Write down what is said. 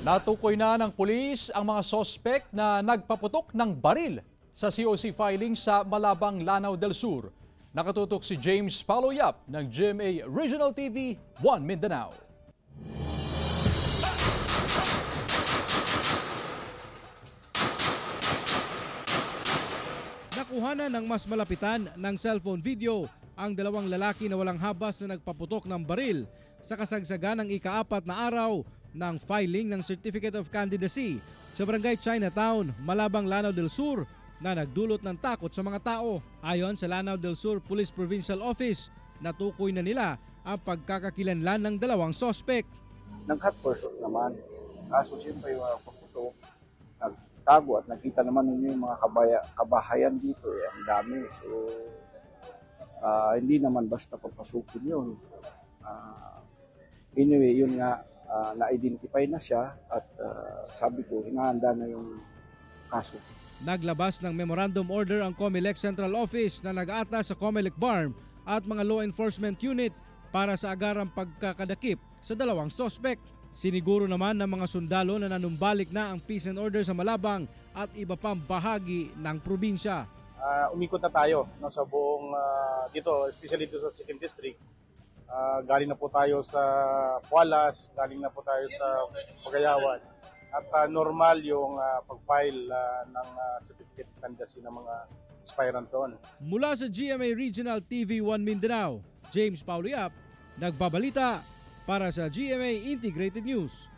Natukoy na ng pulis ang mga sospek na nagpaputok ng baril sa COC filing sa Malabang, Lanao del Sur. Nakatutok si James Paulo Yap ng GMA Regional TV 1 Mindanao. Nakuhanan ng mas malapitan ng cellphone video ang dalawang lalaki na walang habas na nagpaputok ng baril sa kasagsagan ng ika-4 na araw ng filing ng Certificate of Candidacy sa Barangay Chinatown, Malabang, Lanao del Sur na nagdulot ng takot sa mga tao. Ayon sa Lanao del Sur Police Provincial Office, natukoy na nila ang pagkakakilanlan ng dalawang sospek. Nag-hot pursuit naman. Kaso siyempre yung paputok, nagtago at nakita naman ninyo yung mga kabahayan dito. Ang dami. So, hindi naman basta papasukin yun. Anyway, yun nga, na-identify na siya at sabi ko, hinahanda na yung kaso. Naglabas ng memorandum order ang COMELEC Central Office na nag-atas sa COMELEC BARM at mga law enforcement unit para sa agarang pagkakadakip sa dalawang sospek. Siniguro naman ng mga sundalo na nanumbalik na ang peace and order sa Malabang at iba pang bahagi ng probinsya. Umikot na tayo sa buong dito, especially dito sa 2nd District. Galing na po tayo sa Pualas, galing na po tayo sa Pagayawan. At normal yung pag-file ng certificate of candidacy ng mga aspirant doon. Mula sa GMA Regional TV 1 Mindanao, James Paulo Yap, nagbabalita para sa GMA Integrated News.